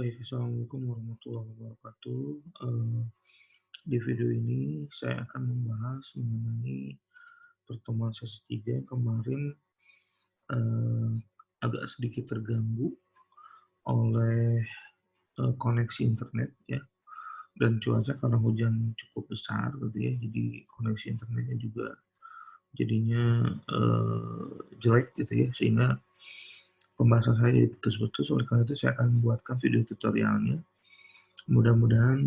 Baik, assalamualaikum warahmatullahi wabarakatuh. Di video ini saya akan membahas mengenai pertemuan sesi 3 yang kemarin eee, agak sedikit terganggu oleh koneksi internet ya, dan cuaca karena hujan cukup besar gitu ya, jadi koneksi internetnya juga jadinya jelek gitu ya, sehingga pembahasan saya jadi putus-putus. Oleh karena itu saya akan membuatkan video tutorialnya. Mudah-mudahan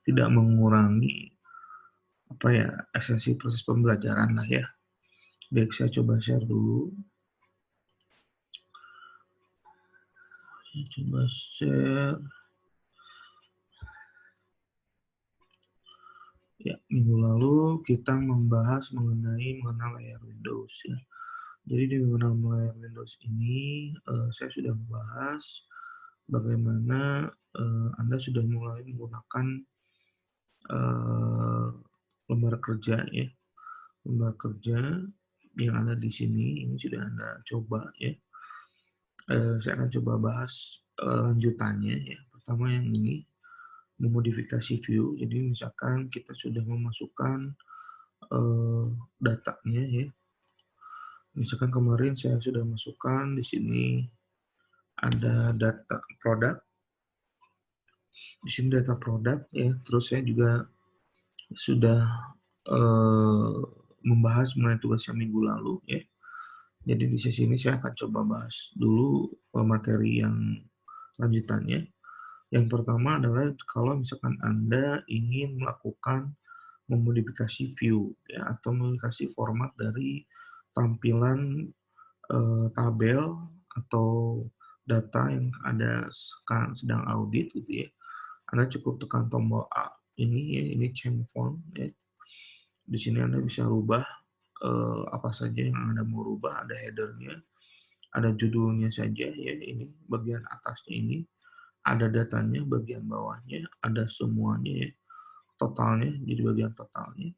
tidak mengurangi esensi proses pembelajaran lah ya. Baik, saya coba share dulu. Saya coba share. Ya, minggu lalu kita membahas mengenal layar Windows ya. Jadi di mengenal layar Windows ini, saya sudah membahas bagaimana Anda sudah mulai menggunakan eee, lembar kerja ya. Lembar kerja yang ada di sini, ini sudah Anda coba ya. Saya akan coba bahas lanjutannya ya. Pertama yang ini, memodifikasi view. Jadi misalkan kita sudah memasukkan datanya ya. Misalkan kemarin saya sudah masukkan di sini ada data produk, di sini data produk ya. Terus saya juga sudah eh, membahas mengenai tugas yang minggu lalu ya. Jadi di sesi ini saya akan coba bahas dulu materi yang lanjutannya. Yang pertama adalah kalau misalkan Anda ingin melakukan memodifikasi view ya, atau memodifikasi format dari tampilan tabel atau data yang ada sekarang sedang audit gitu ya. Anda cukup tekan tombol A ini ya, ini change font ya. Di sini Anda bisa rubah apa saja yang Anda mau rubah, ada header-nya, ada judulnya saja ya, ini bagian atasnya ini, ada datanya bagian bawahnya, ada semuanya ya, totalnya jadi bagian totalnya,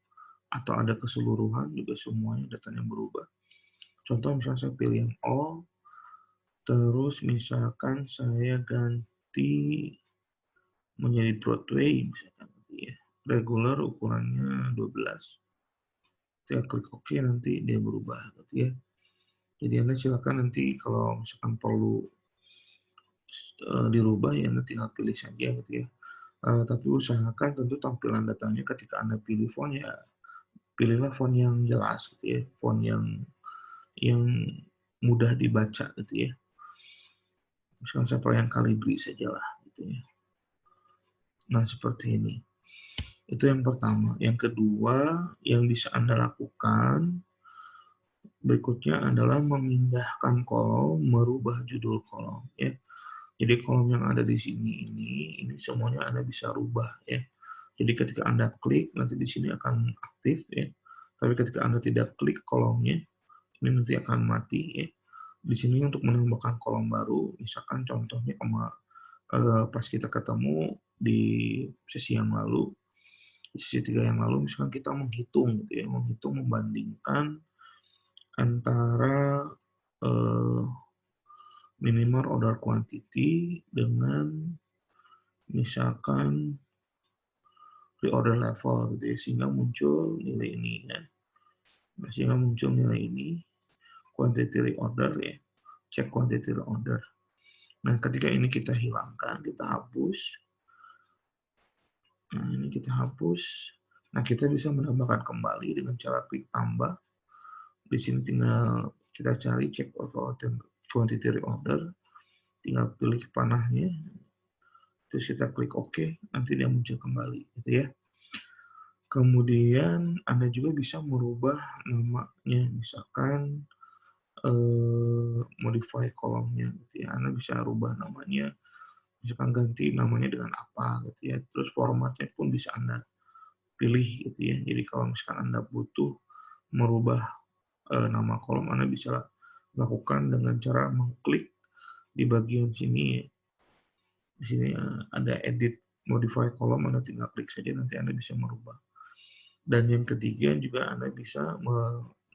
atau ada keseluruhan juga semuanya datanya berubah. Contoh misalnya saya pilih yang all, terus misalkan saya ganti menjadi Broadway misalkan gitu ya. Regular ukurannya 12. Saya klik OK, nanti dia berubah gitu ya. Jadi Anda silakan nanti kalau misalkan perlu dirubah ya Anda tinggal pilih saja gitu ya. Tapi usahakan tentu tampilan datanya ketika Anda pilih font ya, pilihlah font yang jelas gitu ya, font yang mudah dibaca gitu ya. Misalkan saya pakai yang Calibri sajalah gitu ya. Nah, seperti ini. Itu yang pertama. Yang kedua, yang bisa Anda lakukan berikutnya adalah memindahkan kolom, merubah judul kolom ya. Jadi kolom yang ada di sini ini semuanya Anda bisa rubah ya. Jadi ketika Anda klik, nanti di sini akan aktif ya. Tapi ketika Anda tidak klik kolomnya, ini nanti akan mati ya. Di sini untuk menambahkan kolom baru, misalkan contohnya pas kita ketemu di sesi yang lalu, di sesi 3 yang lalu, misalkan kita menghitung gitu ya, menghitung membandingkan antara eh, minimal order quantity dengan misalkan reorder level gitu ya, sehingga muncul nilai ini ya. Nah, sehingga muncul nilai ini quantity reorder ya, cek quantity reorder. Nah, ketika ini kita hilangkan, kita hapus. Nah, ini kita hapus. Nah, kita bisa menambahkan kembali dengan cara klik tambah. Di sini tinggal kita cari check quantity reorder. Tinggal pilih panahnya, terus kita klik OK, nanti dia muncul kembali gitu ya. Kemudian Anda juga bisa merubah namanya, misalkan modify kolomnya gitu ya. Anda bisa rubah namanya, misalkan ganti namanya dengan apa gitu ya. Terus formatnya pun bisa Anda pilih gitu ya. Jadi kalau misalkan Anda butuh merubah nama kolom, Anda bisa lakukan dengan cara mengklik di bagian sini. Di sini ada edit modify kolom, Anda tinggal klik saja, nanti Anda bisa merubah. Dan yang ketiga juga Anda bisa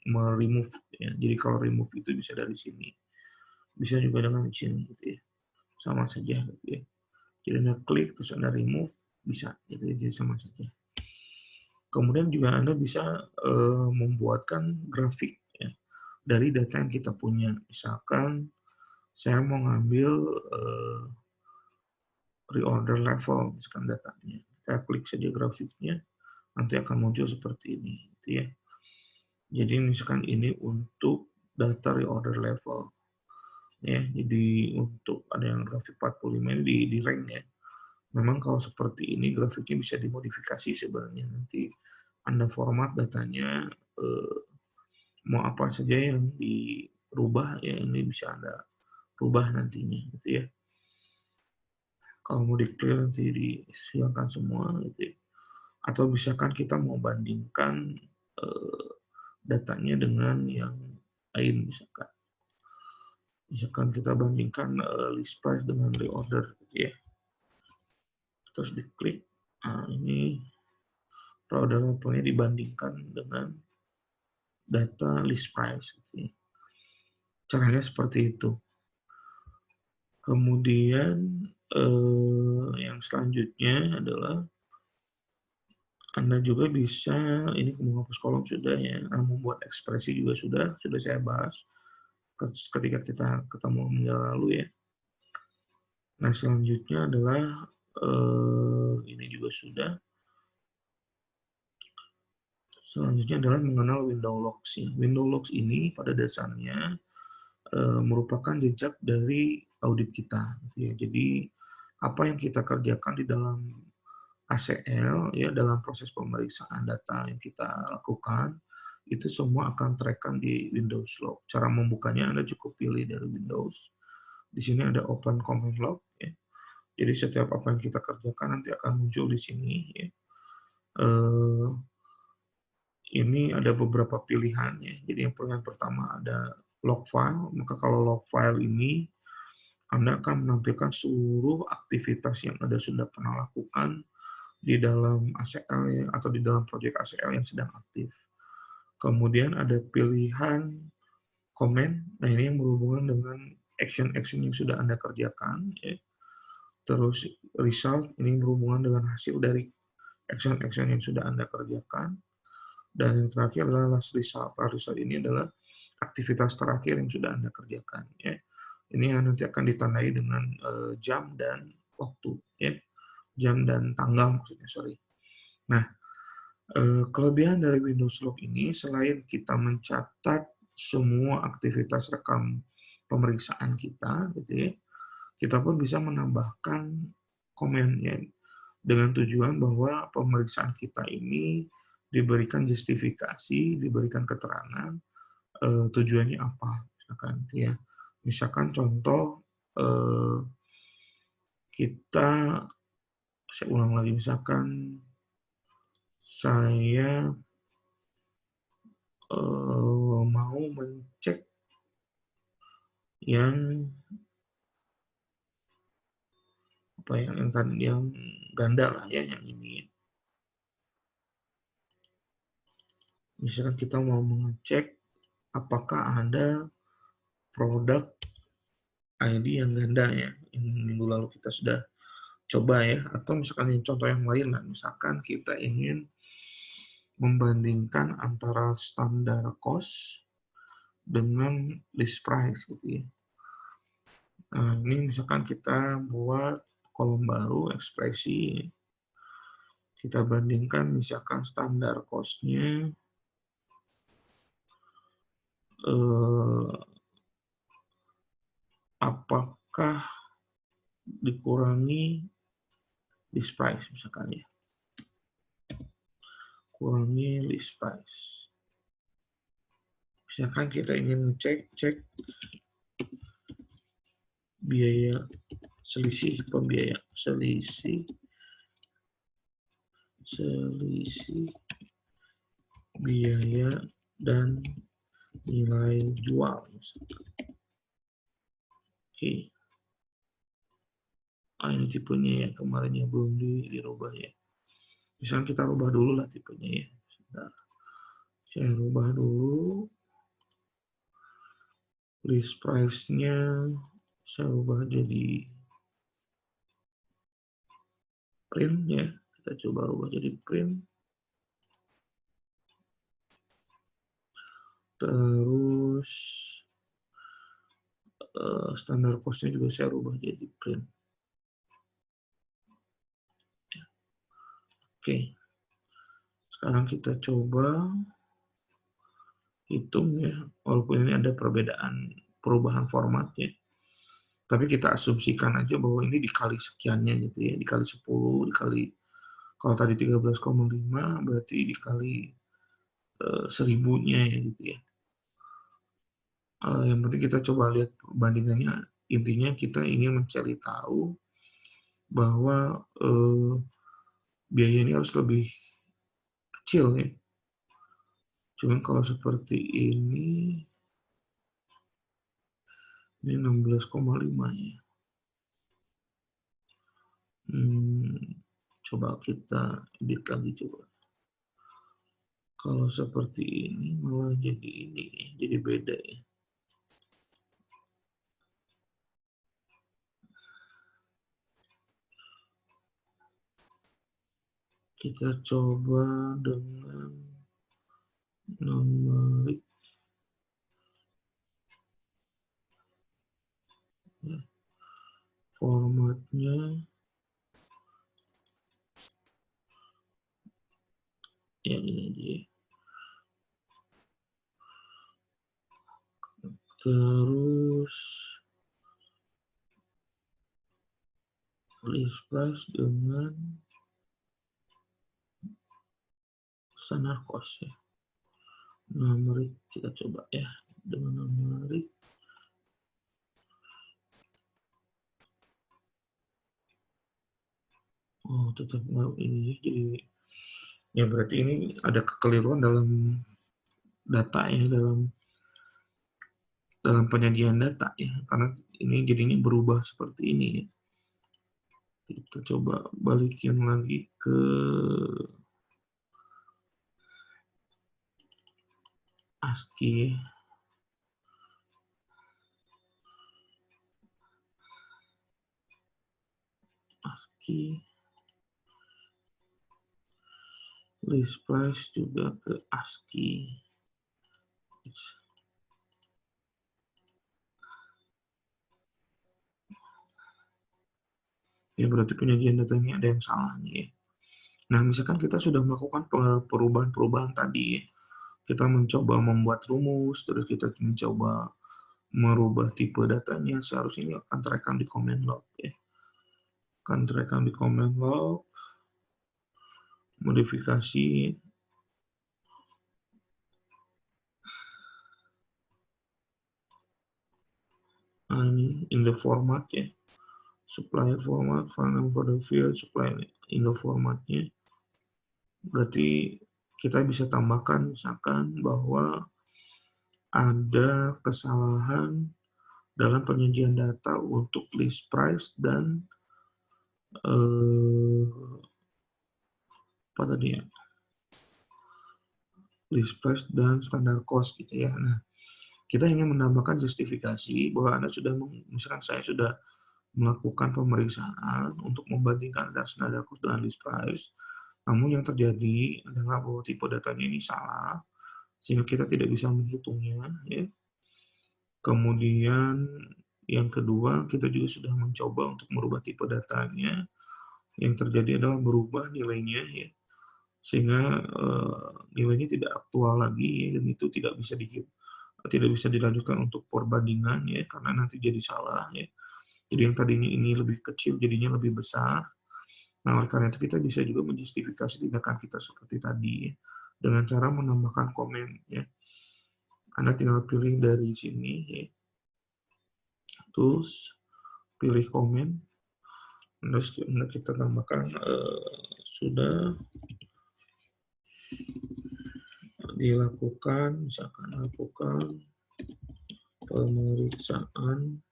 remove ya. Jadi kalau remove itu bisa dari sini. Bisa juga dengan sini gitu ya. sama saja gitu ya. Jadi Anda klik terus Anda remove bisa gitu ya, jadi sama saja. Kemudian juga Anda bisa membuatkan grafik ya, dari data yang kita punya. Misalkan saya mau ngambil reorder level misalkan datanya. Saya klik saja grafiknya, nanti akan muncul seperti ini gitu ya. Jadi misalkan ini untuk data reorder level ya. Jadi untuk ada yang grafik 45 ini di rank ya. Memang kalau seperti ini grafiknya bisa dimodifikasi sebenarnya, nanti Anda format datanya mau apa saja yang dirubah ya, ini bisa Anda rubah nantinya gitu ya. Kalau mau di-clear nanti disilakan semua gitu ya. Atau misalkan kita mau bandingkan datanya dengan yang lain misalkan. Misalkan kita bandingkan list price dengan reorder gitu ya. Terus diklik, nah ini reorder levelnya dibandingkan dengan data list price gitu ya. Caranya seperti itu. Kemudian yang selanjutnya adalah Anda juga bisa, ini menghapus kolom sudah ya, membuat ekspresi juga sudah saya bahas ketika kita ketemu minggu lalu ya. Nah selanjutnya adalah ini juga sudah. Selanjutnya adalah mengenal window logs. Window logs ini pada dasarnya merupakan jejak dari audit kita. Ya. Jadi apa yang kita kerjakan di dalam ACL ya, dalam proses pemeriksaan data yang kita lakukan itu semua akan terekam di Windows Log. Cara membukanya Anda cukup pilih dari Windows. Di sini ada Open Command Log. Ya. Jadi setiap apa yang kita kerjakan nanti akan muncul di sini. Ya. Ini ada beberapa pilihan ya. Jadi yang pilihan pertama ada log file. Maka kalau log file ini Anda akan menampilkan seluruh aktivitas yang Anda sudah pernah lakukan di dalam ACL ya, atau di dalam proyek ACL yang sedang aktif. Kemudian ada pilihan comment. Nah ini yang berhubungan dengan action-action yang sudah Anda kerjakan. Ya. Terus result ini berhubungan dengan hasil dari action-action yang sudah Anda kerjakan. Dan yang terakhir adalah last result. Last result ini adalah aktivitas terakhir yang sudah Anda kerjakan. Ya. Ini yang nanti akan ditandai dengan jam dan waktu. Ya. Jam dan tanggal maksudnya, sorry. Nah, kelebihan dari Windows Log ini, selain kita mencatat semua aktivitas rekam pemeriksaan kita, gitu ya, kita pun bisa menambahkan komen ya, dengan tujuan bahwa pemeriksaan kita ini diberikan justifikasi, diberikan keterangan tujuannya apa, misalkan ya. Misalkan contoh kita, saya ulang lagi, misalkan saya mau mencek yang apa ya, yang ganda lah ya, yang ini. Misalkan kita mau mengecek apakah ada produk ID yang ganda ya, yang minggu lalu kita sudah coba ya, atau misalkan yang contoh yang lain lah, misalkan kita ingin membandingkan antara standar cost dengan list price gitu ya. Nah, ini misalkan kita buat kolom baru ekspresi, kita bandingkan misalkan standar cost-nya apakah dikurangi list price misalkan ya, kurangi list price. Misalkan kita ingin cek biaya selisih pembiayaan, selisih biaya dan nilai jual. Oke. Ini tipenya ya, kemarinnya belum dirubah ya. Misalnya kita rubah dulu lah tipenya ya. Sebentar. Saya rubah dulu. List price-nya saya ubah jadi print ya, kita coba ubah jadi print. Terus standar costnya juga saya rubah jadi print. Oke, sekarang kita coba hitung ya, walaupun ini ada perubahan formatnya, tapi kita asumsikan aja bahwa ini dikali sekiannya gitu ya, dikali 10, dikali, kalau tadi 13,5 berarti dikali 1000-nya ya gitu ya. Yang penting kita coba lihat perbandingannya, intinya kita ingin mencari tahu bahwa biaya ini harus lebih kecil ya. Cuman kalau seperti ini 16,5 ya. Coba kita edit lagi coba. Kalau seperti ini malah jadi ini, jadi beda ya. Kita coba dengan numerik ya. Formatnya yang ini aja ya. Terus list price dengan standar cost ya. Numerik kita coba ya, dengan numerik. Oh, tetap ini jadi ya, berarti ini ada kekeliruan dalam data ya, dalam penyajian data ya, karena ini jadinya berubah seperti ini ya. Kita coba balikin lagi ke ASCII. ASCII list price juga ke ASCII. Ya berarti penyajian datanya ada yang salah nih ya. Nah, misalkan kita sudah melakukan perubahan-perubahan tadi ya, kita mencoba membuat rumus, terus kita mencoba merubah tipe datanya, seharusnya ini akan terekam di command log ya. Akan terekam di command log, modifikasi, ini in the format ya, supplier format, file for the field, supplier in the formatnya. Berarti kita bisa tambahkan misalkan bahwa ada kesalahan dalam penyajian data untuk list price dan apa tadi ya, list price dan standar cost gitu ya. Nah, kita ingin menambahkan justifikasi bahwa Anda sudah, misalkan saya sudah melakukan pemeriksaan untuk membandingkan antara standar cost dengan list price, namun yang terjadi adalah bahwa tipe datanya ini salah, sehingga kita tidak bisa menghitungnya ya. Kemudian yang kedua, kita juga sudah mencoba untuk merubah tipe datanya. Yang terjadi adalah berubah nilainya ya, sehingga nilainya tidak aktual lagi ya, dan itu tidak bisa dilanjutkan untuk perbandingan ya, karena nanti jadi salah ya. Jadi yang tadinya ini lebih kecil jadinya lebih besar. Nah, oleh karena itu kita bisa juga menjustifikasi tindakan kita seperti tadi ya, dengan cara menambahkan komen ya. Anda tinggal pilih dari sini ya, terus pilih komen, terus kita tambahkan sudah dilakukan, misalkan lakukan pemeriksaan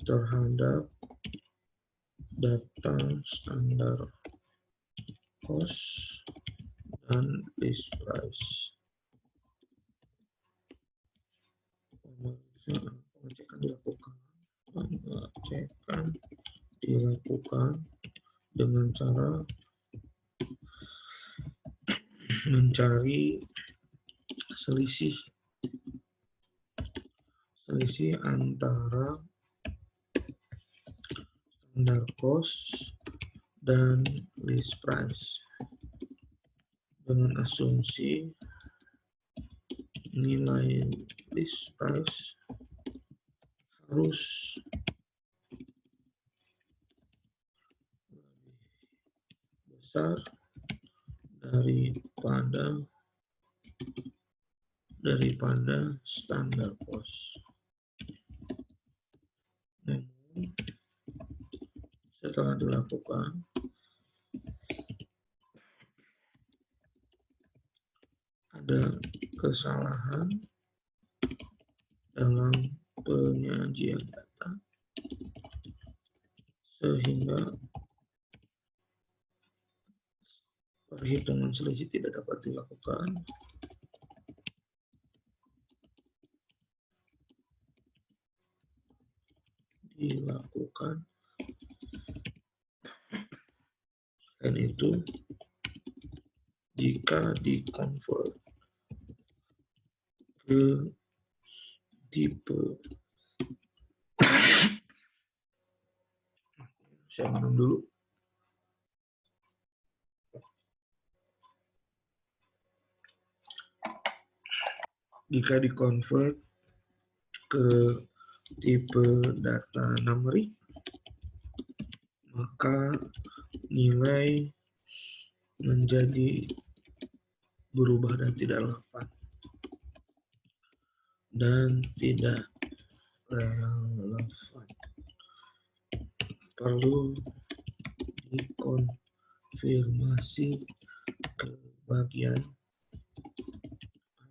terhadap data standar cost dan list price. Pengecekan dilakukan dengan cara mencari selisih antara standard cost dan list price dengan asumsi nilai list price harus besar daripada standar cost. Namun setelah dilakukan ada kesalahan dalam penyajian data sehingga perhitungan selisih tidak dapat dilakukan. Dan itu jika di-convert ke tipe saya minum dulu. Jika di-convert ke tipe data numeric, maka nilai menjadi berubah dan tidak relevan dan tidak relevan. Perlu dikonfirmasi ke bagian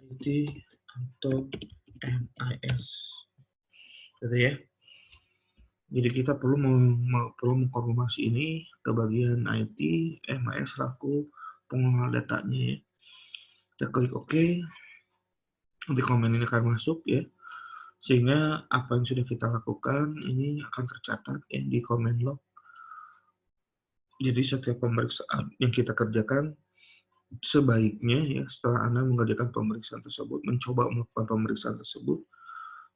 IT atau MIS, gitu ya. Jadi kita perlu mengkonfirmasi ini ke bagian IT, MIS selaku pengolah datanya ya. Kita klik OK, nanti komen ini akan masuk ya, sehingga apa yang sudah kita lakukan ini akan tercatat ya di comment log. Jadi setiap pemeriksaan yang kita kerjakan sebaiknya ya setelah Anda mengerjakan pemeriksaan tersebut, mencoba melakukan pemeriksaan tersebut,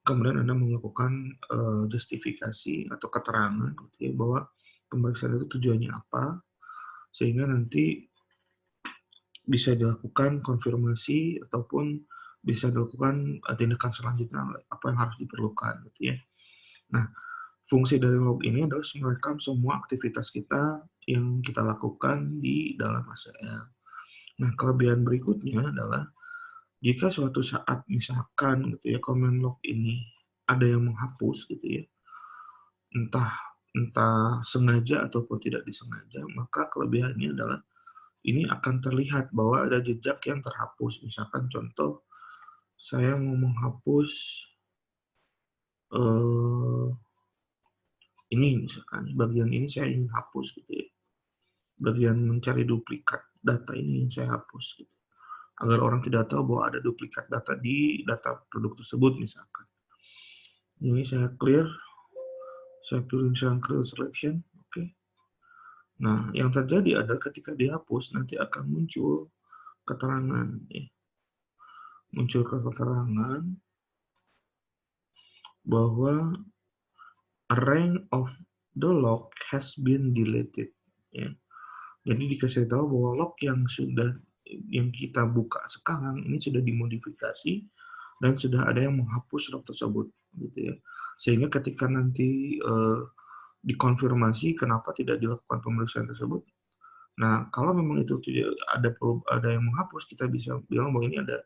kemudian Anda melakukan justifikasi atau keterangan gitu ya, bahwa pemeriksaan itu tujuannya apa, sehingga nanti bisa dilakukan konfirmasi ataupun bisa dilakukan tindakan selanjutnya apa yang harus diperlukan gitu ya. Nah, fungsi dari log ini adalah merekam semua aktivitas kita yang kita lakukan di dalam ACL. Nah, kelebihan berikutnya adalah jika suatu saat misalkan gitu ya comment log ini ada yang menghapus gitu ya, entah sengaja ataupun tidak disengaja, maka kelebihannya adalah ini akan terlihat bahwa ada jejak yang terhapus. Misalkan contoh, saya mau menghapus ini misalkan, bagian ini saya ingin hapus gitu ya. Bagian mencari duplikat data ini yang saya hapus gitu. Agar orang tidak tahu bahwa ada duplikat data di data produk tersebut misalkan. Ini saya clear, saya pilih misalkan clear selection, oke. Nah, yang terjadi adalah ketika dihapus nanti akan muncul keterangan ya. Muncul keterangan bahwa a rank of the log has been deleted ya. Jadi dikasih tahu bahwa log yang kita buka sekarang ini sudah dimodifikasi dan sudah ada yang menghapus log tersebut gitu ya. Sehingga ketika nanti dikonfirmasi kenapa tidak dilakukan pemeriksaan tersebut, nah kalau memang itu tidak ada yang menghapus, kita bisa bilang bahwa ini ada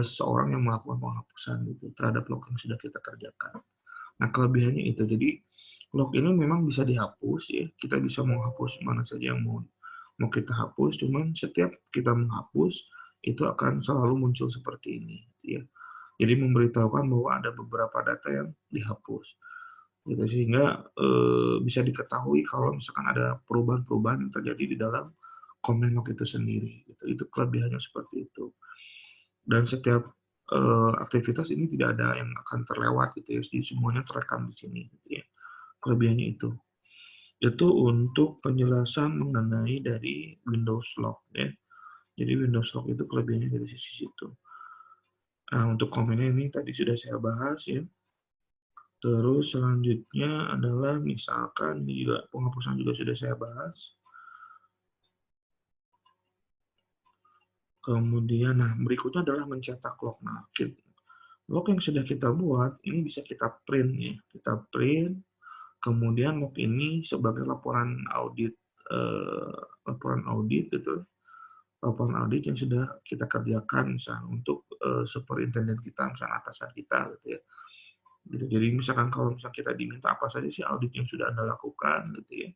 seseorang yang melakukan penghapusan gitu terhadap log yang sudah kita kerjakan. Nah, kelebihannya itu, jadi log ini memang bisa dihapus ya, kita bisa menghapus mana saja yang mau kita hapus, cuman setiap kita menghapus itu akan selalu muncul seperti ini ya. Jadi memberitahukan bahwa ada beberapa data yang dihapus gitu, sehingga bisa diketahui kalau misalkan ada perubahan-perubahan yang terjadi di dalam comment log itu sendiri gitu. Itu kelebihannya seperti itu. Dan setiap aktivitas ini tidak ada yang akan terlewat gitu ya, jadi semuanya terekam di sini gitu ya. Kelebihannya itu. Itu untuk penjelasan mengenai dari Windows Lock ya. Jadi Windows Lock itu kelebihannya dari sisi situ. Nah, untuk komennya ini tadi sudah saya bahas ya. Terus selanjutnya adalah misalkan juga penghapusan juga sudah saya bahas. Kemudian, nah berikutnya adalah mencetak log. Nah, log yang sudah kita buat ini bisa kita print ya. Kita print, kemudian log ini sebagai laporan audit, laporan audit gitu. Laporan audit yang sudah kita kerjakan misalnya untuk superintendent kita, misalnya atasan kita gitu ya. Gitu. Jadi misalkan kalau misalnya kita diminta apa saja sih audit yang sudah Anda lakukan gitu ya.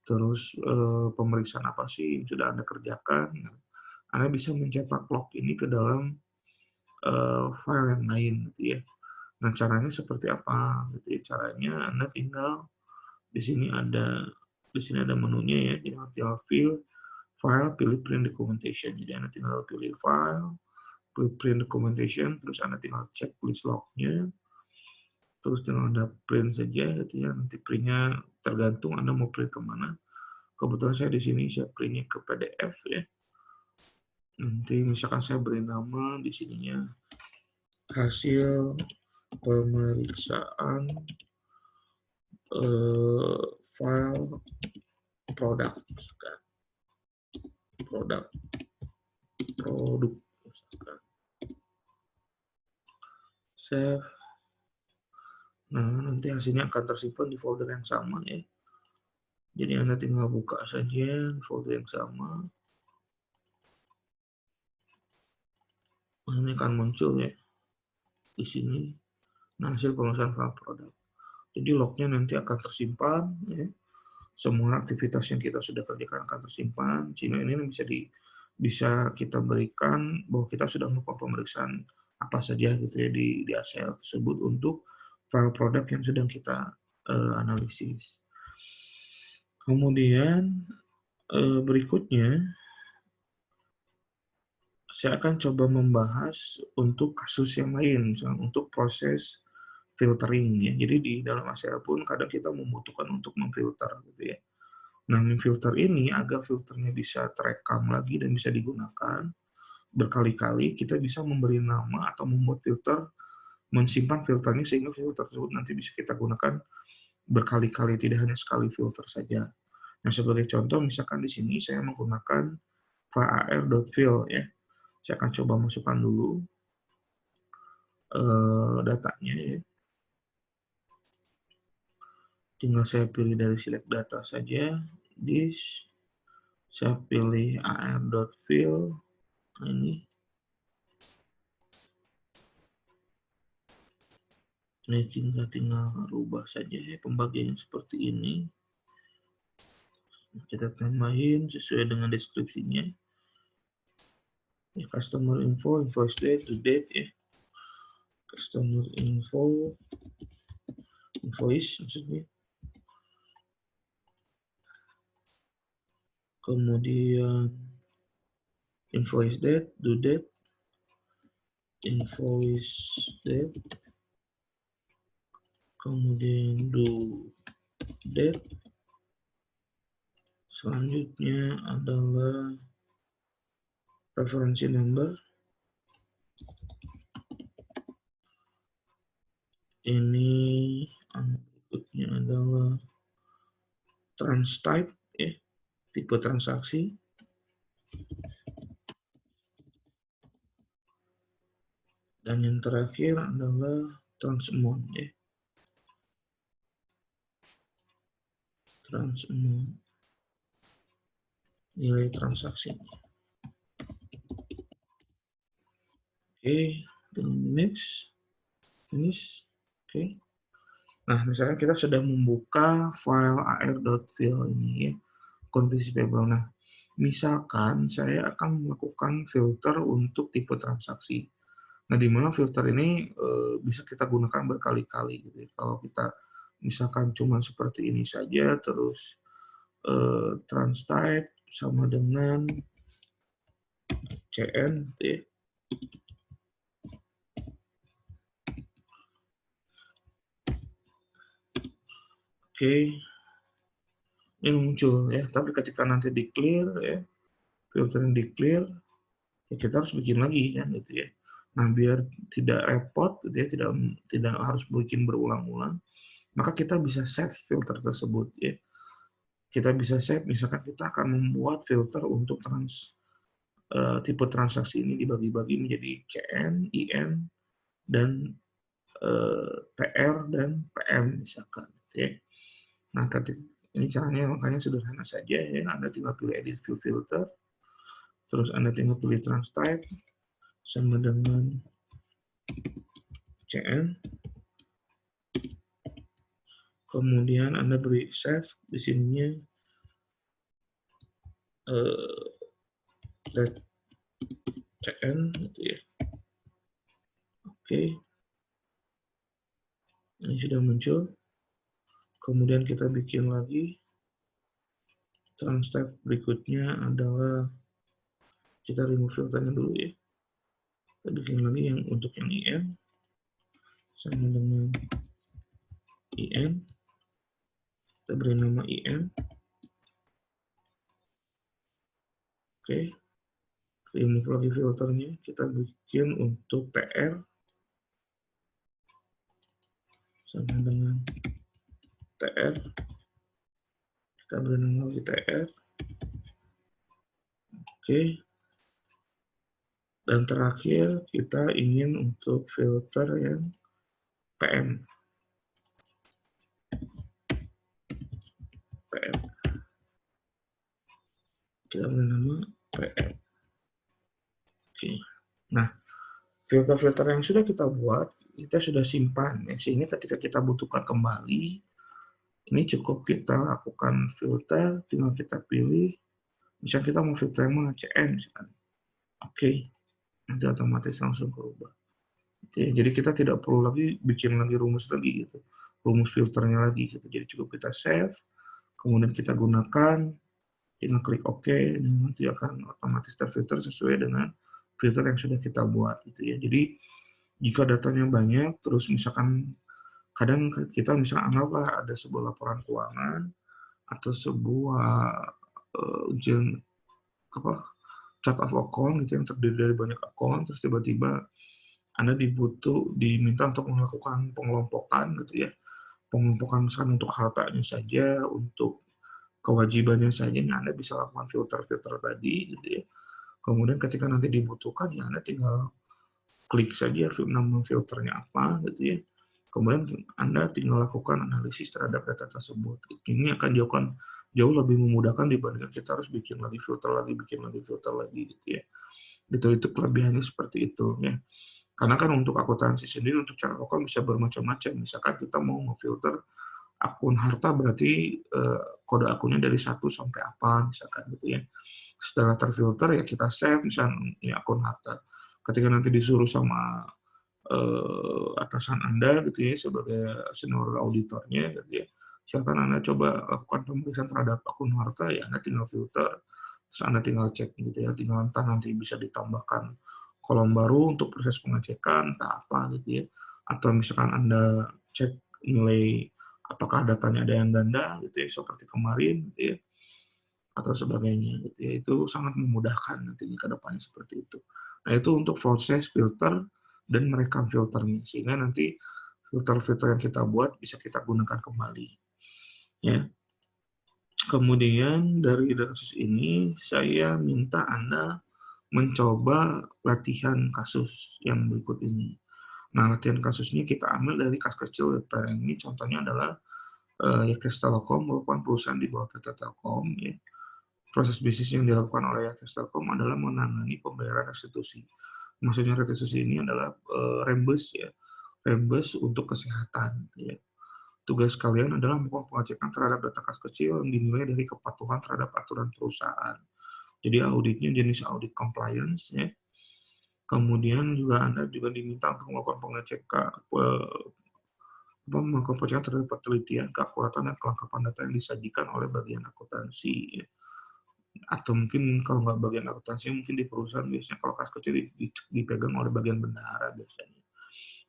Terus pemeriksaan apa sih yang sudah Anda kerjakan. Nah, Anda bisa mencetak log ini ke dalam file yang lain gitu ya. Nah, caranya seperti apa gitu ya? Caranya Anda tinggal di sini ada menunya ya. Jadi tinggal file, pilih print documentation. Jadi Anda tinggal pilih file, pilih print documentation, terus Anda tinggal cek list lognya, terus tinggal Anda print saja gitu ya. Nanti printnya tergantung Anda mau print kemana. Kebetulan saya di sini saya printnya ke PDF ya. Nanti misalkan saya beri nama di sininya hasil pemeriksaan file produk, misalkan produk produk misalkan. Save. Nah, nanti hasilnya akan tersimpan di folder yang sama ya. Jadi Anda tinggal buka saja di folder yang sama. Nah, ini akan muncul ya di sini. Nah, hasil pemeriksaan file produk. Jadi lognya nanti akan tersimpan ya. Semua aktivitas yang kita sudah kerjakan akan tersimpan. Sehingga ini bisa kita berikan bahwa kita sudah melakukan pemeriksaan apa saja gitu ya di ACL tersebut untuk file produk yang sedang kita analisis. Kemudian berikutnya saya akan coba membahas untuk kasus yang lain, misalnya untuk proses filtering ya. Jadi di dalam ACL pun kadang kita membutuhkan untuk memfilter gitu ya. Nah, memfilter ini agar filternya bisa terekam lagi dan bisa digunakan berkali-kali, kita bisa memberi nama atau membuat filter, mensimpan filternya sehingga filter tersebut nanti bisa kita gunakan berkali-kali, tidak hanya sekali filter saja. Nah, sebagai contoh, misalkan di sini saya menggunakan var.fill ya. Saya akan coba masukkan dulu datanya ya. Tinggal saya pilih dari select data saja. This, saya pilih ar.fill. Nah, ini tinggal rubah saja ya pembagiannya seperti ini. Kita tambahin sesuai dengan deskripsinya. Ya, customer info, invoice date, to date ya. Customer info, invoice maksudnya. Kemudian invoice date, due date, invoice date, kemudian due date. Selanjutnya adalah referensi number. Ini berikutnya adalah trans type ya, tipe transaksi. Dan yang terakhir adalah trans amount ya. Trans amount, nilai transaksi. Oke, next. Finish. Oke. Nah, misalnya kita sudah membuka file ar.fill ini ya, kondisi payable. Nah, misalkan saya akan melakukan filter untuk tipe transaksi. Nah, di mana filter ini bisa kita gunakan berkali-kali gitu ya. Kalau kita misalkan cuma seperti ini saja, terus trans type sama dengan cn gitu ya. Oke. ini muncul ya. Tapi ketika nanti di clear ya, filternya di clear, ya kita harus bikin lagi kan gitu ya. Nah, biar tidak repot gitu ya, tidak harus bikin berulang-ulang, maka kita bisa save filter tersebut ya. Kita bisa save, misalkan kita akan membuat filter untuk tipe transaksi ini dibagi-bagi menjadi CN, IN, dan TR dan PM misalkan gitu ya. Nah, ini caranya makanya sederhana saja ya. Anda tinggal pilih edit view filter, terus Anda tinggal pilih trans type sama dengan CN, kemudian Anda beri save di sininya red CN gitu ya. Oke, ini sudah muncul. Kemudian kita bikin lagi trans type berikutnya adalah kita remove filternya dulu ya. Kita bikin lagi yang untuk yang IN sama dengan IN, kita beri nama IN. Oke, remove lagi filternya, kita bikin untuk TR sama dengan TR, kita beri nama lagi TR. Oke, dan terakhir kita ingin untuk filter yang PM. Kita beri nama PM. Oke. Nah, filter-filter yang sudah kita buat, kita sudah simpan ya, sehingga ketika kita butuhkan kembali, ini cukup kita lakukan filter, tinggal kita pilih, misalnya kita mau filter yang mana, CN misalkan. Oke, nanti otomatis langsung berubah. Oke, jadi kita tidak perlu lagi bikin lagi rumus lagi gitu, rumus filternya lagi gitu. Jadi cukup kita save, kemudian kita gunakan, tinggal klik OK, dan nanti akan otomatis terfilter sesuai dengan filter yang sudah kita buat gitu ya. Jadi jika datanya banyak, terus misalkan kadang kita misalnya anggaplah ada sebuah laporan keuangan atau sebuah ujian apa chart of account gitu yang terdiri dari banyak akun, terus tiba-tiba Anda diminta untuk melakukan pengelompokan gitu ya, pengelompokan misalkan untuk hartanya saja, untuk kewajibannya saja, nah Anda bisa lakukan filter-filter tadi gitu ya. Kemudian ketika nanti dibutuhkan, ya Anda tinggal klik saja nama filternya apa gitu ya. Kemudian Anda tinggal lakukan analisis terhadap data tersebut. Ini akan jauh lebih memudahkan dibandingkan kita harus bikin lagi filter lagi, bikin lagi filter lagi gitu ya. Itu kelebihannya seperti itu ya. Karena kan untuk akuntansi sendiri, untuk cara lokal bisa bermacam-macam. Misalkan kita mau memfilter akun harta, berarti kode akunnya dari 1 sampai apa, misalkan gitu ya. Setelah terfilter ya kita save misalnya ini akun harta. Ketika nanti disuruh sama atasan Anda gitu ya sebagai senior auditornya gitu ya, silakan Anda coba lakukan pemeriksaan terhadap akun harta, ya Anda tinggal filter, terus Anda tinggal cek gitu ya, tinggal nanti bisa ditambahkan kolom baru untuk proses pengecekan entah apa gitu ya, atau misalkan Anda cek nilai apakah datanya ada yang ganda gitu ya seperti kemarin gitu ya, atau sebagainya gitu ya. Itu sangat memudahkan nantinya ke depannya seperti itu. Nah, itu untuk proses filter dan merekam filternya, sehingga nanti filter-filter yang kita buat bisa kita gunakan kembali ya. Kemudian dari kasus ini saya minta Anda mencoba latihan kasus yang berikut ini. Nah, latihan kasusnya kita ambil dari kasus kecil ini, contohnya adalah Yakes Telekom merupakan perusahaan di bawah PT Telkom ya. Proses bisnis yang dilakukan oleh Yakes Telkom adalah menangani pembayaran restitusi. Maksudnya restitusi ini adalah reimburse ya, reimburse untuk kesehatan ya. Tugas kalian adalah melakukan pengecekan terhadap data kas kecil yang dinilai dari kepatuhan terhadap aturan perusahaan. Jadi auditnya jenis audit compliance ya. Kemudian juga Anda juga diminta untuk melakukan pengecekan melakukan pengecekan terhadap penelitian, keakuratan dan kelengkapan data yang disajikan oleh bagian akuntansi ya. Atau mungkin kalau nggak bagian akuntansi, mungkin di perusahaan biasanya kalau kas kecil dipegang oleh bagian bendahara biasanya.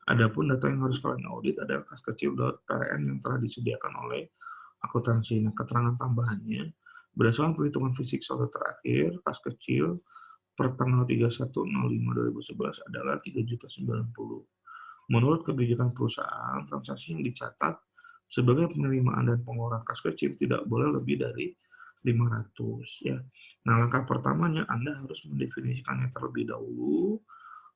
Adapun data yang harus kalian audit adalah kas kecil.prn yang telah disediakan oleh akuntansi. Nah, keterangan tambahannya, berdasarkan perhitungan fisik saldo terakhir, kas kecil per tanggal 31.05.2011 adalah 3.090.000. Menurut kebijakan perusahaan, transaksi yang dicatat sebagai penerimaan dan pengeluaran kas kecil tidak boleh lebih dari 500 ya. Nah, langkah pertamanya Anda harus mendefinisikannya terlebih dahulu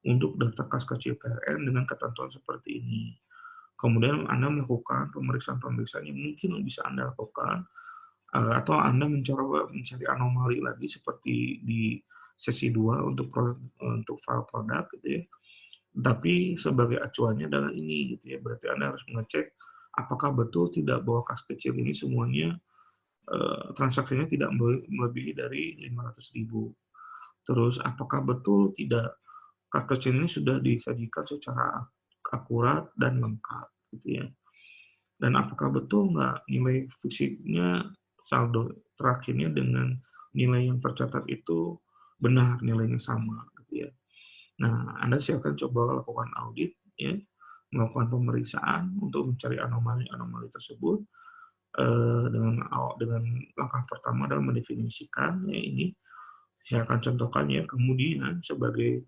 untuk data kas kecil PLN dengan ketentuan seperti ini. Kemudian Anda melakukan pemeriksaan-pemeriksaan yang mungkin bisa Anda lakukan, atau Anda mencoba mencari anomali lagi seperti di sesi 2 untuk file produk gitu ya. Tapi sebagai acuannya adalah ini gitu ya. Berarti Anda harus mengecek apakah betul tidak bahwa kas kecil ini semuanya transaksinya tidak melebihi dari 500.000. Terus apakah betul tidak kas kecil ini sudah disajikan secara akurat dan lengkap gitu ya. Dan apakah betul nggak nilai fisiknya saldo terakhirnya dengan nilai yang tercatat itu benar, nilainya sama gitu ya. Nah, Anda silakan coba lakukan audit ya, melakukan pemeriksaan untuk mencari anomali-anomali tersebut. Dengan langkah pertama adalah mendefinisikan ya ini, saya akan contohkan ya. Kemudian sebagai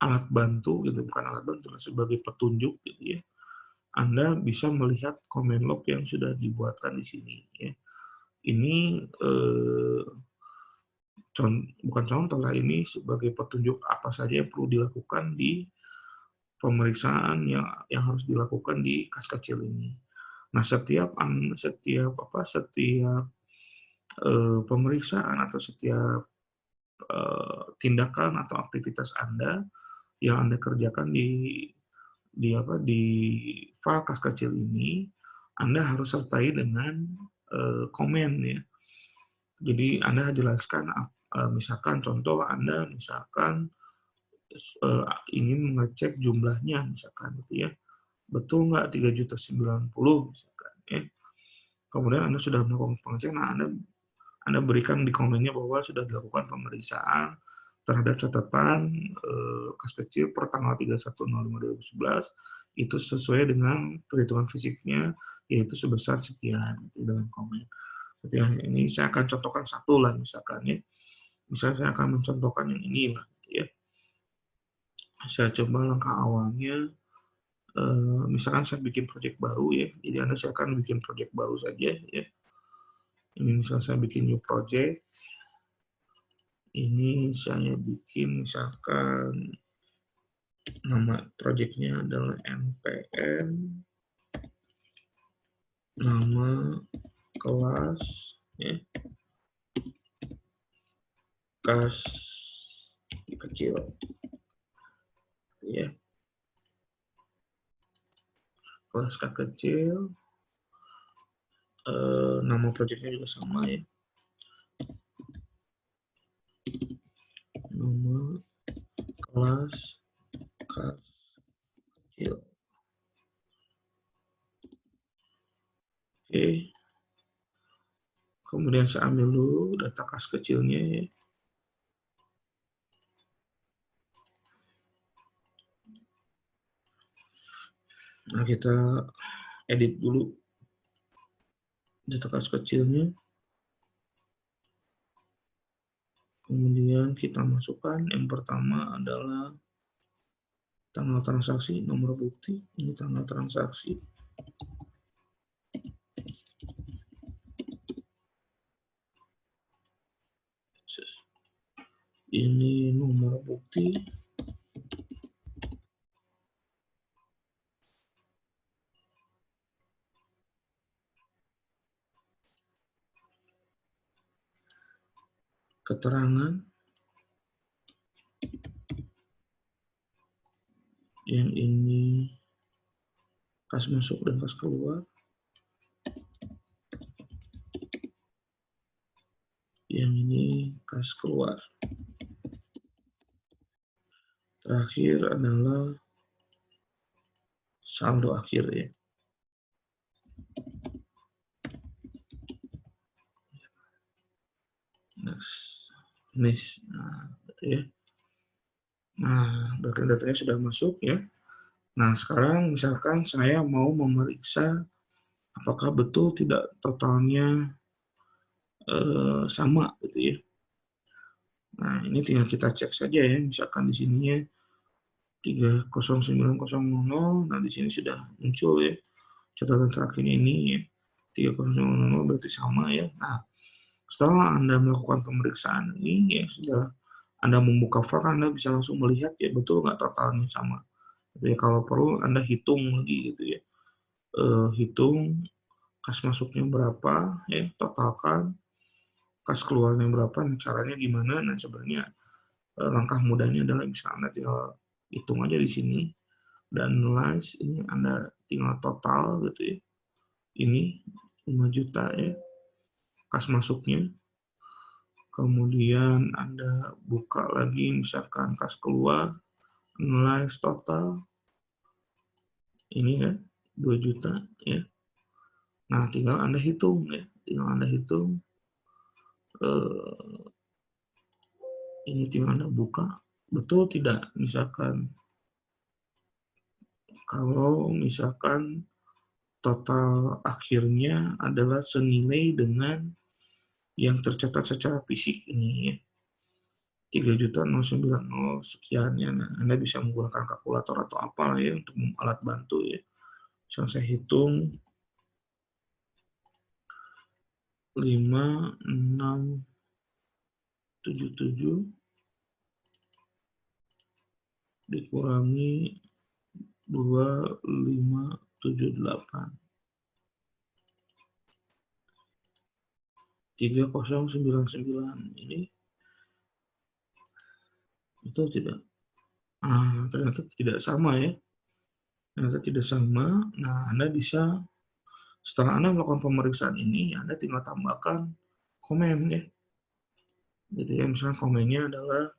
alat bantu gitu, bukan alat bantu, sebagai petunjuk gitu ya, Anda bisa melihat comment log yang sudah dibuatkan di sini ya. Ini bukan contoh lah, ini sebagai petunjuk apa saja yang perlu dilakukan di pemeriksaan yang harus dilakukan di kas kecil ini. Nah, setiap pemeriksaan atau setiap tindakan atau aktivitas Anda yang Anda kerjakan di file kas kecil ini, Anda harus sertai dengan komen ya. Jadi Anda jelaskan, misalkan contoh Anda misalkan ingin mengecek jumlahnya misalkan gitu ya. Betul nggak 3.090.000 misalkan ya. Kemudian Anda sudah melakukan pengecekan, nah Anda berikan di komennya bahwa sudah dilakukan pemeriksaan terhadap catatan kas kecil per tanggal 31.05.2011 itu sesuai dengan perhitungan fisiknya, yaitu sebesar sekian gitu, dengan komen. Jadi ini saya akan contohkan satu lah misalkan ya. Misalnya saya akan mencontohkan yang ini lah gitu ya. Saya coba langkah awalnya, misalkan saya bikin project baru ya. Jadi Anda silakan bikin project baru saja ya. Ini misalnya saya bikin new project. Ini saya bikin misalkan nama projectnya adalah NPM, nama kelas ya, kas kecil ya, kelas kas kecil, nama projectnya juga sama ya, nama kelas kas kecil. Oke, kemudian saya ambil dulu data kas kecilnya ya. Nah, kita edit dulu data kas kecilnya. Kemudian kita masukkan yang pertama adalah tanggal transaksi, nomor bukti, ini tanggal transaksi. Ini nomor bukti. Keterangan. Yang ini kas masuk dan kas keluar. Yang ini kas keluar. Terakhir adalah saldo akhir ya. Next. Nah, ya. Nah, berarti datanya sudah masuk ya. Nah, sekarang misalkan saya mau memeriksa apakah betul tidak totalnya sama gitu ya. Nah, ini tinggal kita cek saja ya, misalkan di sininya 30900, nah di sini sudah muncul ya catatan terakhirnya ini ya, 30900 berarti sama ya. Nah, setelah Anda melakukan pemeriksaan ini ya, sudah Anda membuka file, Anda bisa langsung melihat ya betul nggak totalnya sama. Jadi kalau perlu Anda hitung lagi gitu ya, hitung kas masuknya berapa ya, totalkan kas keluarnya berapa. Nah, caranya gimana? Nah, sebenarnya langkah mudahnya adalah bisa Anda tinggal hitung aja di sini dan analyze, ini Anda tinggal total gitu ya. Ini 5 juta ya kas masuknya. Kemudian Anda buka lagi misalkan kas keluar, analyze total. Ini ya 2 juta ya. Nah, tinggal Anda hitung ya, tinggal Anda hitung ini tinggal Anda buka betul tidak, misalkan kalau misalkan total akhirnya adalah senilai dengan yang tercatat secara fisik ini ya, 3.090 sekian ya. Nah, Anda bisa menggunakan kalkulator atau apalah ya untuk alat bantu ya. Misalnya saya hitung 5677 dikurangi 2578, 3099 ini itu tidak, ternyata tidak sama ya, ternyata tidak sama. Nah, Anda bisa setelah Anda melakukan pemeriksaan ini, Anda tinggal tambahkan komen ya. Jadi ya, misalnya komennya adalah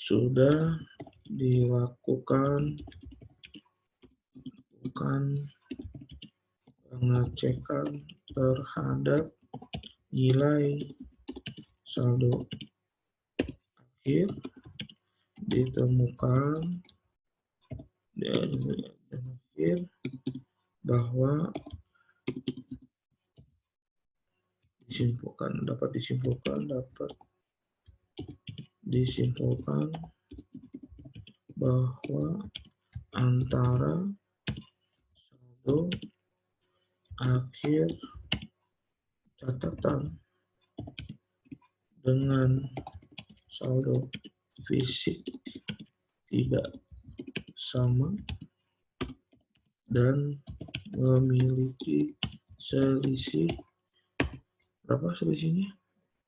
sudah dilakukan pengecekan terhadap nilai saldo akhir, ditemukan bahwa dapat disimpulkan bahwa antara saldo akhir catatan dengan saldo fisik tidak sama dan memiliki selisih, berapa selisihnya?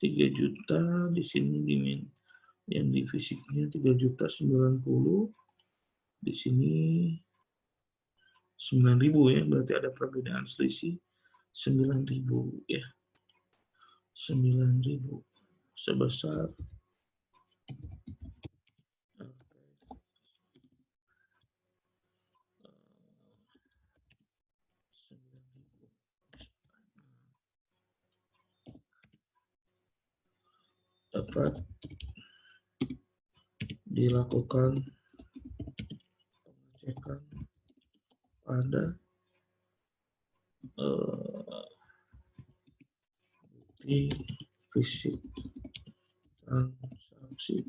3 juta, di sini yang di fisiknya 3.090, di sini 9.000 ya, berarti ada perbedaan selisih 9.000 ya. 9.000 sebesar dapat dilakukan pengecekan pada bukti fisik transaksi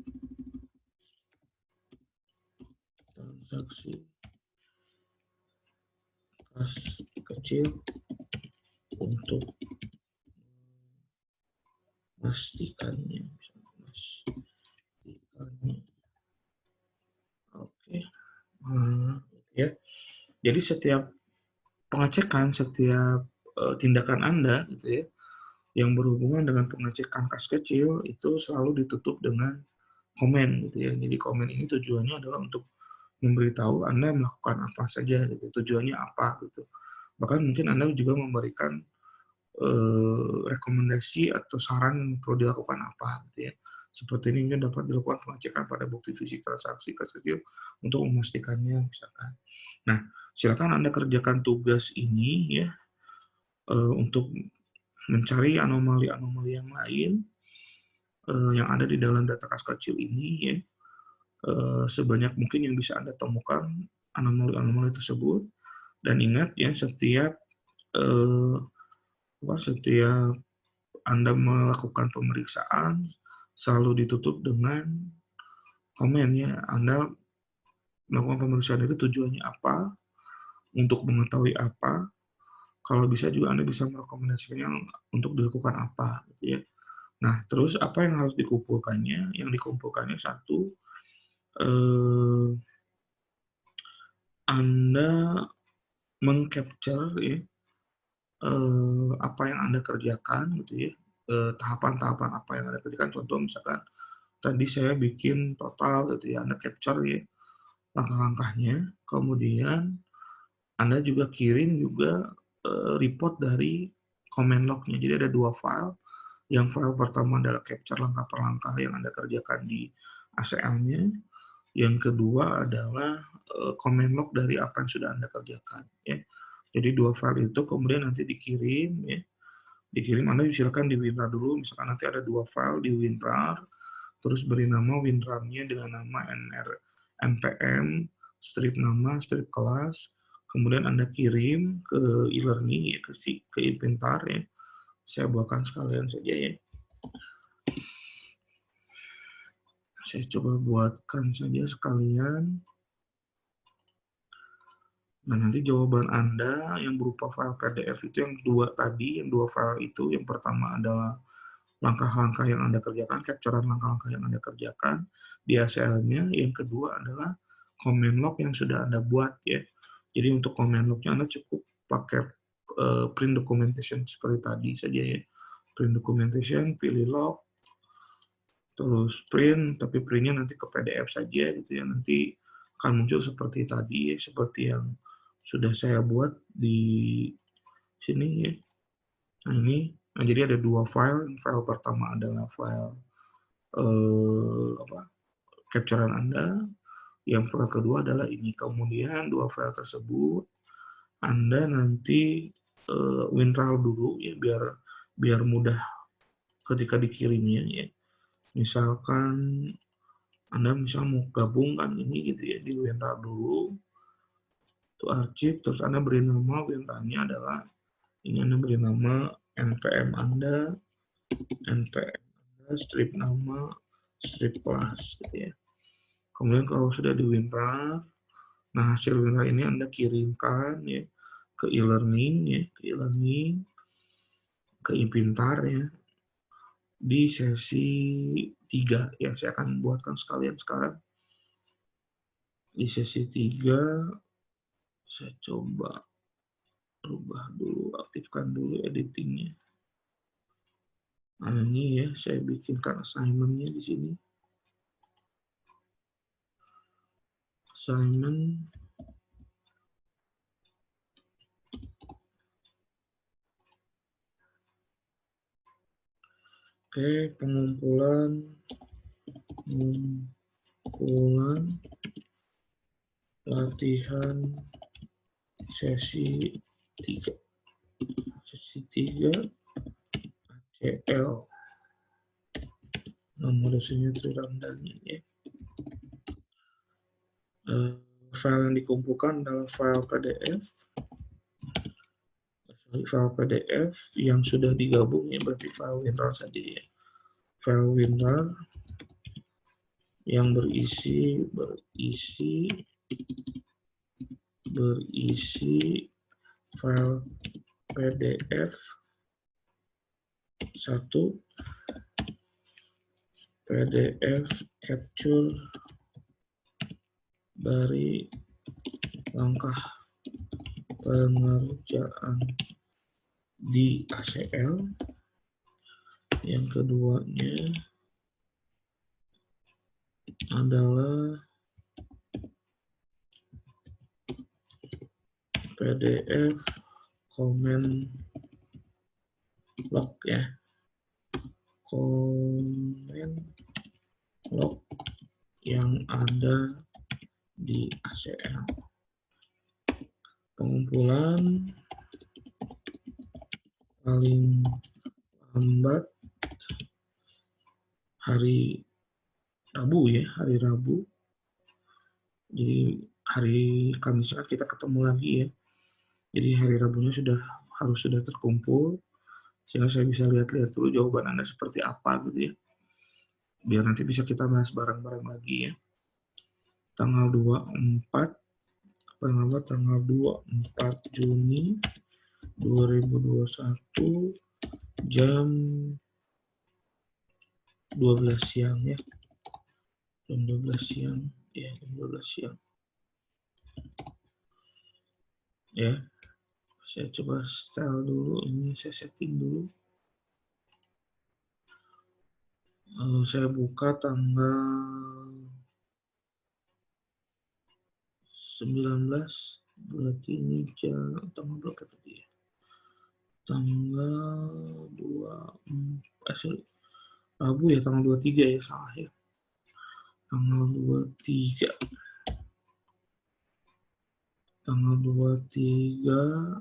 kas kecil untuk memastikannya. Oke. Ya. Jadi setiap pengecekan, setiap tindakan Anda gitu ya, yang berhubungan dengan pengecekan kas kecil itu selalu ditutup dengan komen gitu ya. Jadi komen ini tujuannya adalah untuk memberitahu Anda melakukan apa saja gitu, tujuannya apa gitu. Bahkan mungkin Anda juga memberikan rekomendasi atau saran perlu dilakukan apa gitu ya. Seperti ini dapat dilakukan pengecekan pada bukti fisik transaksi kas kecil untuk memastikannya misalkan. Nah, silakan Anda kerjakan tugas ini ya untuk mencari anomali-anomali yang lain yang ada di dalam data kas kecil ini ya. sebanyak mungkin yang bisa Anda temukan anomali-anomali tersebut. Dan ingat ya, setiap setiap Anda melakukan pemeriksaan selalu ditutup dengan komen ya. Anda melakukan pemeriksaan itu tujuannya apa, untuk mengetahui apa, kalau bisa juga Anda bisa merekomendasikannya untuk dilakukan apa, gitu ya. Nah, terus apa yang harus dikumpulkannya? Yang dikumpulkannya satu, Anda meng-capture ya, apa yang Anda kerjakan gitu ya, tahapan-tahapan apa yang Anda kerjakan. Contoh misalkan tadi saya bikin total gitu ya, Anda capture ya langkah-langkahnya, kemudian Anda juga kirim juga report dari command log-nya. Jadi ada dua file. Yang file pertama adalah capture langkah per langkah yang Anda kerjakan di ACL-nya. Yang kedua adalah command log dari apa yang sudah Anda kerjakan. Ya. Jadi dua file itu kemudian nanti dikirim. Ya. Dikirim, Anda silakan di WinRAR dulu. Misalkan nanti ada dua file di WinRAR, terus beri nama WinRAR-nya dengan nama npm, strip nama, strip kelas, kemudian Anda kirim ke e-learning ya, ke Inventar ya. Saya buatkan sekalian saja ya. Saya coba buatkan saja sekalian. Nah, nanti jawaban Anda yang berupa file PDF itu yang dua tadi, yang dua file itu, yang pertama adalah langkah-langkah yang Anda kerjakan, capturean langkah-langkah yang Anda kerjakan di ACL-nya. Yang kedua adalah command log yang sudah Anda buat ya. Jadi untuk command log-nya Anda cukup pakai print documentation seperti tadi saja ya. Print documentation, pilih log, terus print, tapi printnya nanti ke PDF saja gitu ya. Nanti akan muncul seperti tadi ya, seperti yang sudah saya buat di sini ya. Nah ini, nah jadi ada dua file. File pertama adalah file capturean Anda. Yang file kedua adalah ini. Kemudian dua file tersebut Anda nanti WinRAR dulu ya, biar mudah ketika dikirimnya ya. Misalkan Anda mau gabungkan ini gitu ya, di WinRAR dulu itu arsip, terus Anda beri nama WinRAR-nya adalah ini, Anda beri nama npm Anda, strip nama, strip class gitu ya. Kemudian kalau sudah di WinRAR, nah hasil WinRAR ini Anda kirimkan ya ke e-learning ya, ke Inventar ya, di sesi 3 ya. Saya akan buatkan sekalian sekarang. Di sesi 3 saya coba rubah dulu, aktifkan dulu editingnya. Nah ini ya, saya bikinkan assignment-nya di sini. Assignment. Oke, pengumpulan latihan sesi 3. Sesi 3 ACL. Nomor dosennya Trirandani ya. File yang dikumpulkan adalah file PDF. File PDF yang sudah digabung ya, berarti file WinRAR saja ya. File WinRAR yang berisi file PDF 1, PDF capture dari langkah pengerjaan di ACL. Yang keduanya adalah PDF comment log ya, comment log yang ada di ACL. Pengumpulan paling lambat hari Rabu ya, hari Rabu Jadi hari Kamis kan kita ketemu lagi ya. Jadi hari Rabunya harus sudah terkumpul, sehingga saya bisa lihat-lihat dulu jawaban Anda seperti apa gitu ya. Biar nanti bisa kita bahas bareng-bareng lagi ya. Tanggal 24, tanggal 24 Juni 2021 jam 12 siang ya. Jam 12 siang. Ya, jam 12 siang. Ya, saya coba setel dulu. Ini saya setting dulu. Saya buka tanggal 19, berarti ini tanggal berapa tadi ya? Tanggal 2, Rabu ya, tanggal 23 ya, salah ya. Tanggal 23. Tanggal 23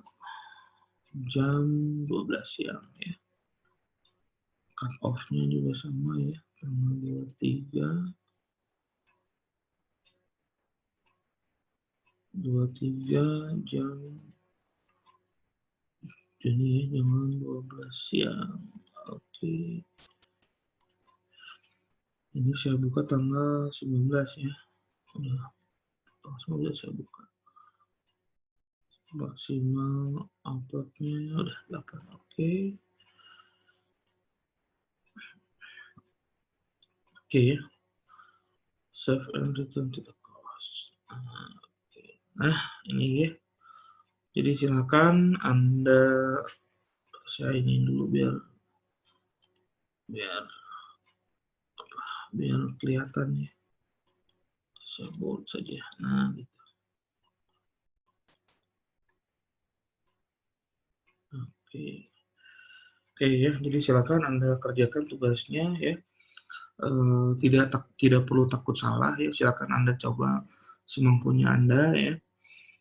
jam 12 siang ya. Cut off-nya juga sama ya, tanggal 23 jam Juni ya, jam 12 siang. Oke. Ini saya buka tanggal 19 ya. Udah, tanggal 19 saya buka. Maksimal uploadnya udah 8. Oke. Oke ya. Save and return to the course. Nah, ini ya. Jadi silakan Anda, saya ini dulu biar biar kelihatan ya. Saya bold saja. Nah, gitu. Oke. Oke ya, jadi silakan Anda kerjakan tugasnya ya. Tidak perlu takut salah ya. Silakan Anda coba semampunya Anda ya.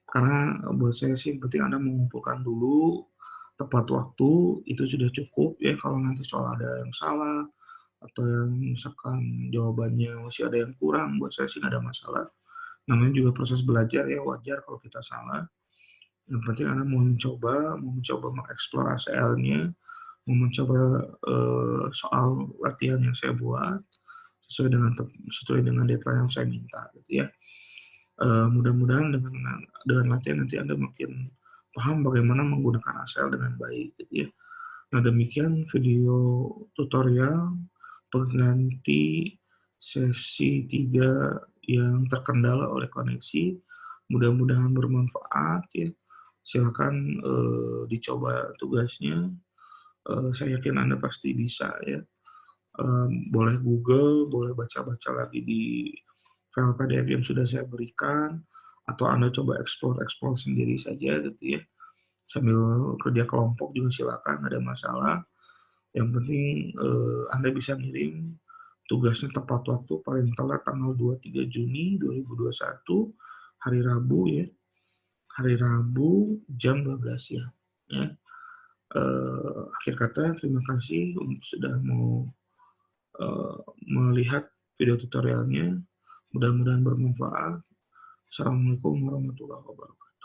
Karena buat saya sih yang penting Anda mengumpulkan dulu tepat waktu itu sudah cukup ya. Kalau nanti soal ada yang salah atau yang misalkan jawabannya masih ada yang kurang, buat saya sih nggak ada masalah. Namanya juga proses belajar ya, wajar kalau kita salah. Yang penting Anda mau mencoba mengeksplor ACL-nya, mau mencoba soal latihan yang saya buat sesuai dengan deadline yang saya minta gitu ya. Mudah-mudahan dengan latihan nanti Anda makin paham bagaimana menggunakan ACL dengan baik gitu ya. Nah, demikian video tutorial pengganti sesi 3 yang terkendala oleh koneksi. Mudah-mudahan bermanfaat ya. Silakan dicoba tugasnya. Saya yakin Anda pasti bisa ya. Boleh Google, boleh baca-baca lagi di file PDF yang sudah saya berikan, atau Anda coba explore sendiri saja gitu ya. Sambil kerja kelompok juga silakan, nggak ada masalah. Yang penting Anda bisa ngirim tugasnya tepat waktu, paling telat tanggal 23 Juni 2021, hari Rabu ya. Hari Rabu jam 12 siang. Ya. Akhir kata, terima kasih sudah mau melihat video tutorialnya. Mudah-mudahan bermanfaat. Assalamualaikum warahmatullahi wabarakatuh.